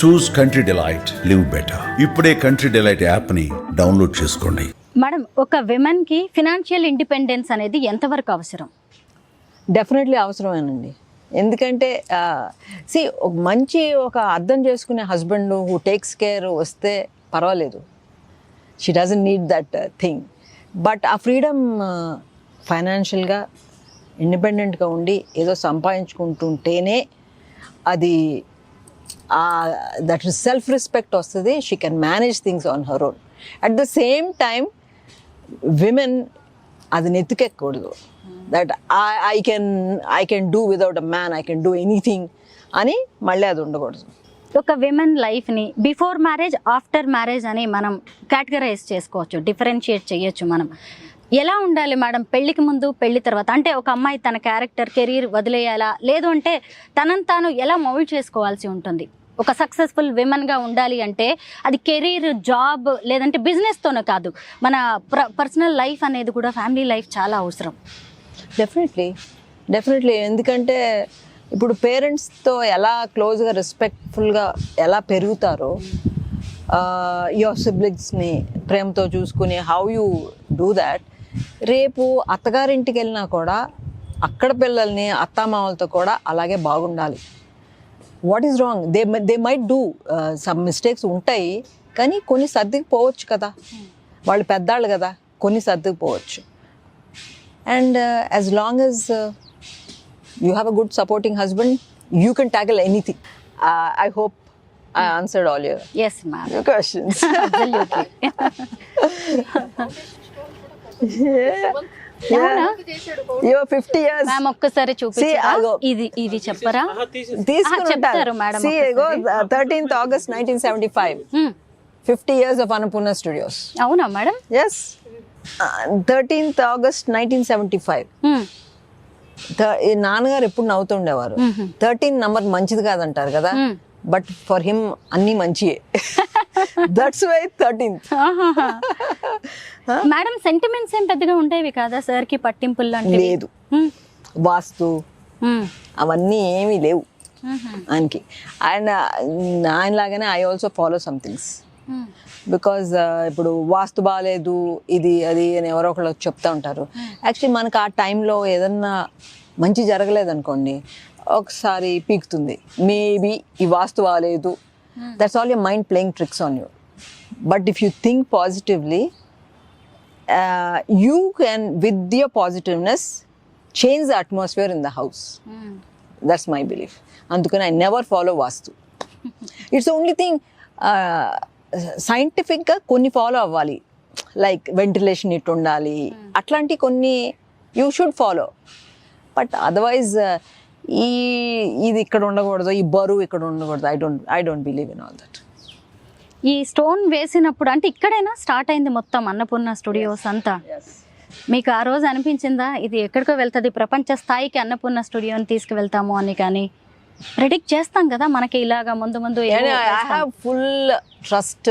చూస్ country delight, live better. ఇప్పుడే country delight app ని download చేసుకోండి. మేడం, ఒక విమెన్ కి ఫినాన్షియల్ ఇండిపెండెన్స్ అనేది ఎంతవరకు అవసరం? డెఫినెట్లీ అవసరమేనండి. ఎందుకంటే ఒక అర్థం చేసుకునే హస్బెండ్ హూ టేక్స్ కేర్ వస్తే పర్వాలేదు, she doesn't need that thing. But ఆ ఫ్రీడమ్ ఫైనాన్షియల్గా ఇండిపెండెంట్గా ఉండి ఏదో సంపాదించుకుంటుంటేనే అది దట్ సెల్ఫ్ రెస్పెక్ట్ వస్తుంది. She can manage things on her own. At the same time women అది నెత్తుకెక్కకూడదు. That I can do without a man, I can do anything అని మళ్ళీ అది ఉండకూడదు. ఒక విమెన్ లైఫ్ని బిఫోర్ మ్యారేజ్, ఆఫ్టర్ మ్యారేజ్ అని మనం కేటగరైజ్ చేసుకోవచ్చు, డిఫరెన్షియేట్ చేయొచ్చు. మనం ఎలా ఉండాలి మేడం పెళ్ళికి ముందు, పెళ్లి తర్వాత? అంటే ఒక అమ్మాయి తన క్యారెక్టర్, కెరీర్ వదిలేయాలా, లేదు అంటే తనను తాను ఎలా మౌల్డ్ చేసుకోవాల్సి ఉంటుంది? ఒక సక్సెస్ఫుల్ విమెన్గా ఉండాలి అంటే అది కెరీర్, జాబ్ లేదంటే బిజినెస్తోనే కాదు, మన పర్సనల్ లైఫ్ అనేది కూడా, ఫ్యామిలీ లైఫ్ చాలా అవసరం. డెఫినెట్లీ. ఎందుకంటే ఇప్పుడు పేరెంట్స్తో ఎలా క్లోజ్గా రెస్పెక్ట్ఫుల్గా ఎలా పెరుగుతారో, యువర్ సిబ్లింగ్స్ని ప్రేమతో చూసుకుని హౌ యూ డూ దాట్, రేపు అత్తగారింటికి వెళ్ళినా కూడా అక్కడ పిల్లల్ని అత్తామామలతో కూడా అలాగే బాగుండాలి. What is wrong? They might do some mistakes ఉంటాయి, కానీ కొన్ని సర్దుకు పోవచ్చు కదా, వాళ్ళు పెద్దాళ్ళు కదా, కొన్ని సర్దుకు పోవచ్చు. And as long as you have a good supporting husband, you can tackle anything. I hope I answered all your questions. Absolutely. You're 50 years. Ma'am, ఒక్కసారి చూపించరా? ఇది చెప్పరా? చెప్తారు madam. See, I go 13th August 1975. 50 years of Annapurna Studios. అవునా madam? Yes. 13th August 1975. నాన్నగారు ఎప్పుడు నవ్వుతుండేవారు. 13 number మంచిది కాదంటారు కదా, బట్ ఫర్ హిమ్ అన్ని మంచియే. That's why 13th. Madam, sentiments ఏం పెద్దగా ఉండేవి కాదా సార్ కి? పట్టింపులు లాంటివి లేదు, వాస్తు అవన్నీ ఏమీ లేవు ఆయనకి. ఆయన లాగానే I also follow some things. Because ఇప్పుడు వాస్తు బాగాలేదు, ఇది అది అని ఎవరో ఒకళ్ళు చెప్తా ఉంటారు. యాక్చువల్లీ మనకు ఆ టైంలో ఏదన్నా మంచి జరగలేదనుకోండి, ఒకసారి పీకుతుంది, మేబీ ఈ వాస్తు బాగాలేదు. That's all your mind playing tricks on you. But if you think positively, you can with your positiveness change the atmosphere in the house. That's my belief. అందుకని I never follow vastu. It's only thing సైంటిఫిక్గా కొన్ని follow అవ్వాలి, like ventilation ఇటు ఉండాలి, అట్లాంటి కొన్ని you should follow. But otherwise ఇది ఇక్కడ ఉండకూడదు, ఈ బరువు ఇక్కడ ఉండకూడదు, I don't believe in all that. ఈ స్టోన్ వేసినప్పుడు అంటే ఇక్కడైనా స్టార్ట్ అయింది మొత్తం అన్నపూర్ణ స్టూడియోస్ అంతా? మీకు ఆ రోజు అనిపించిందా ఇది ఎక్కడికో వెళ్తుంది, ప్రపంచ స్థాయికి అన్నపూర్ణ స్టూడియోని తీసుకువెళ్తాము అని? కానీ ప్రెడిక్ట్ చేస్తాం కదా మనకి ఇలాగా ముందు ముందు. I have full trust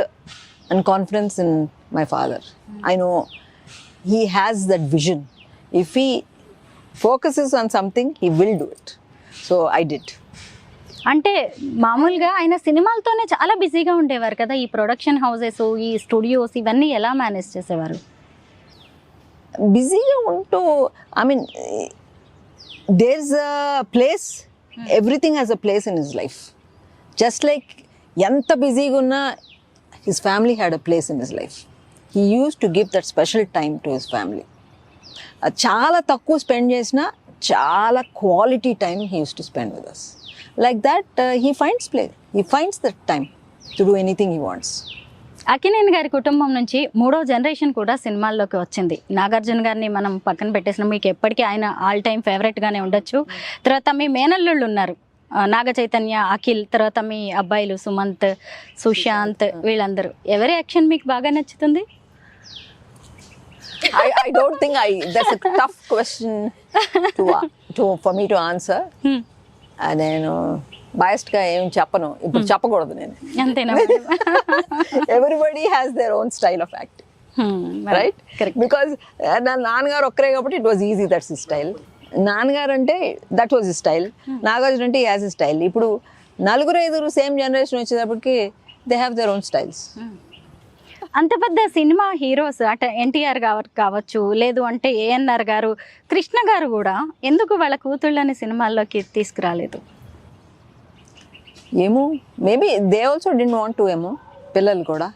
and confidence in my father. I know he has that vision. If he focuses on something, he will do it. So I did. అంటే మామూలుగా ఆయన సినిమాలతోనే చాలా బిజీగా ఉండేవారు కదా, ఈ ప్రొడక్షన్ హౌసెస్, ఈ స్టూడియోస్ ఇవన్నీ ఎలా మేనేజ్ చేసేవారు? బిజీగా ఉంటూ, I mean there is a place, everything has a place in his life. Just like ఎంత బిజీగా ఉన్నా his family had a place in his life. He used to give that special time to his family. చాలా తక్కువ spend చేసినా చాలా quality time he used to spend with us. Like that he finds that time to do anything he wants. Akkineni గారి కుటుంబం నుంచి 3వ generation కూడా సినిమాల్లోకి వచ్చింది. నాగార్జున గారిని మనం పక్కన పెట్టేసిన, మీకు ఎప్పటికీ ఆయన ఆల్ టైమ్ ఫేవరెట్గానే ఉండొచ్చు. తర్వాత మీ మేనల్లుళ్ళు ఉన్నారు, నాగ చైతన్య, అఖిల్, తర్వాత మీ అబ్బాయిలు సుమంత్, సుశాంత్, వీళ్ళందరూ. ఎవరి యాక్షన్ మీకు బాగా నచ్చుతుంది? I don't think that's a tough question for me to answer. నేను బయాస్డ్గా ఏం చెప్పను, ఇప్పుడు చెప్పకూడదు నేను. అంతేనా? Everybody has their own style of acting, right? Because నా నాన్నగారు ఒక్కరే కాబట్టి it was easy, that's his style. నాన్నగారు అంటే that was his style, Nagarjuna అంటే హీ హ్యాస్ హిస్ స్టైల్. ఇప్పుడు నలుగురు ఐదుగురు సేమ్ జనరేషన్ వచ్చేటప్పటికి they have their own styles. అంత పెద్ద సినిమా హీరోస్ అట ఎన్టీఆర్ కావచ్చు, లేదు అంటే ఏఎన్ఆర్ గారు, కృష్ణ గారు కూడా ఎందుకు వాళ్ళ కూతుళ్ళని సినిమాల్లోకి తీసుకురాలేదు? ఏమో, maybe they also didn't want to ఏమో. పిల్లలు కూడా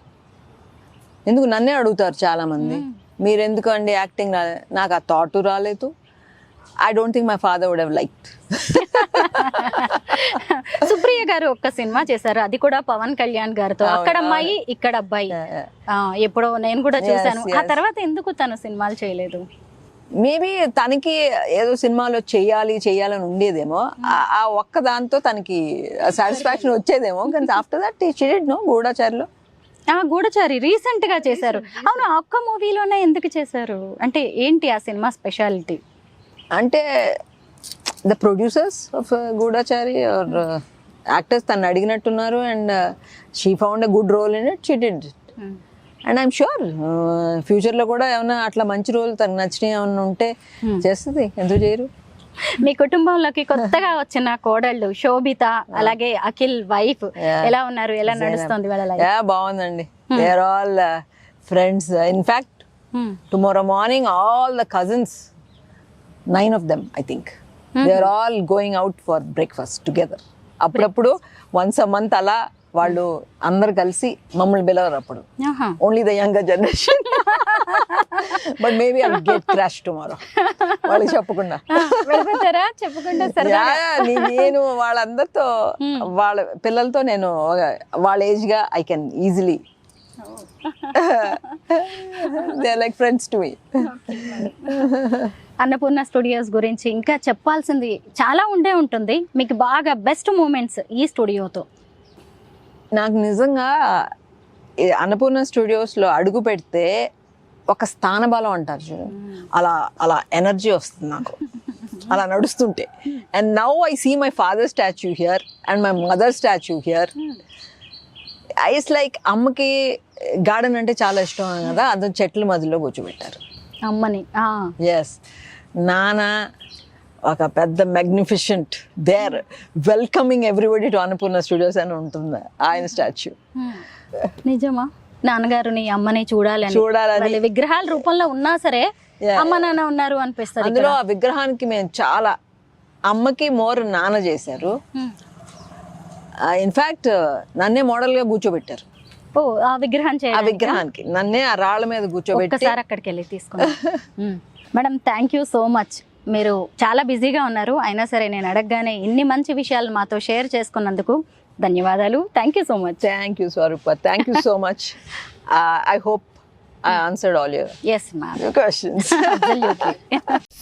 ఎందుకు నన్నే అడుగుతారు చాలామంది, మీరు ఎందుకు అండి యాక్టింగ్ రాలేదు? నాకు ఆ థాట్ రాలేదు. I don't think my father would have liked. Supriya garu ఒక్క సినిమా చేశారు, అది కూడా పవన్ కళ్యాణ్ గారితో, అక్కడ అమ్మాయి ఇక్కడ అబ్బాయి. ఎప్పుడో నేను కూడా చూశాను. ఆ తర్వాత ఎందుకు తను సినిమాలు చేయలేదు? మేబీ తనకి ఏదో సినిమాలో చెయ్యాలని ఉండేదేమో, ఆ ఒక్క దాంతో తనకి సాటిస్ఫాక్షన్ వచ్చేదేమో. కానీ after that she did no. గూఢచారిలో గూఢచారి రీసెంట్ గా చేశారు. అవును, ఆ ఒక్క మూవీలోనే ఎందుకు చేశారు? అంటే ఏంటి ఆ సినిమా స్పెషాలిటీ? అంటే the producers of Goodachari or actors తను అడిగినట్టున్నారు, and she found a good role in it. She did. And I'm sure ఫ్యూచర్లో కూడా ఏమైనా అట్లా మంచి రోల్ తనకు నచ్చినవి ఏమైనా ఉంటే చేస్తుంది. ఎందుకు చేయరు? మీ కుటుంబంలోకి కొత్తగా వచ్చిన కోడళ్ళు శోభిత, అలాగే అఖిల్ వైఫ్ ఎలా ఉన్నారు? ఎలా నడుస్తుంది వాళ్ళ లైఫ్? బాగుందండి. They are all friends. In fact tomorrow morning all the cousins, 9 of them I think, they are all going out for breakfast together. అప్పుడప్పుడు once a month అలా వాళ్ళు అందరు కలిసి మమ్మల్ని పిలవరు అప్పుడు. Only the younger generation. But maybe I get crash tomorrow వాళ్ళకి చెప్పకుండా. నేను వాళ్ళందరితో వాళ్ళ పిల్లలతో నేను వాళ్ళ ఏజ్ గా I can easily, they are like friends to me. Annapurna studios గురించి ఇంకా చెప్పాల్సింది చాలా ఉంటుంది. మీకు బాగా బెస్ట్ మూమెంట్స్ ఈ స్టూడియోతో? నాకు నిజంగా అన్నపూర్ణ స్టూడియోస్లో అడుగు పెడితే ఒక స్థానబలం అంటారు చూడు, అలా ఎనర్జీ వస్తుంది నాకు అలా నడుస్తుంటే. And now I see my father statue here and my mother statue here. ఐస్ లైక్ అమ్మకి గార్డెన్ అంటే చాలా ఇష్టం కదా, అది చెట్ల మధ్యలో కూర్చోబెట్టారు అమ్మని. ఎస్, నాన్న ఒక పెద్ద magnificent there welcoming everybody to Annapurna studios అని ఉంటుంది ఆయన స్టాచ్యూ. నిజమా? నాన్నగారుని అమ్మని చూడాలని విగ్రహాల రూపంలో ఉన్నా సరే అమ్మ నాన్న ఉన్నారు అనిపిస్తుంది. అందులో ఆ విగ్రహానికి మేము చాలా, అమ్మకి మోర్ నాన్న చేశారు. ఇన్ఫాక్ట్ నన్నే మోడల్ గా కూర్చోబెట్టారు. ఓ, ఆ విగ్రహానికి నన్నే ఆ రాళ్ళ మీద కూర్చోబెట్టి ఒకసారి అక్కడికి వెళ్ళి తీసుకున్నాను. Madam, thank you so much. మీరు చాలా బిజీగా ఉన్నారు, అయినా సరే నేను అడగగానే ఇన్ని మంచి విషయాలు మాతో షేర్ చేసుకున్నందుకు ధన్యవాదాలు. Thank you so much. Thank you Swarupa, thank you so much. I hope I answered all your questions. Absolutely.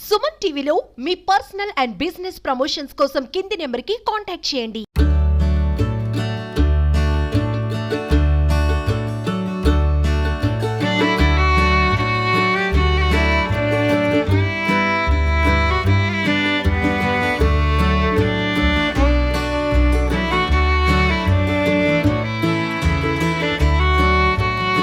Suman టీవీలో మీ పర్సనల్ అండ్ బిజినెస్ ప్రమోషన్స్ కోసం కింది నెంబర్కి కాంటాక్ట్ చేయండి.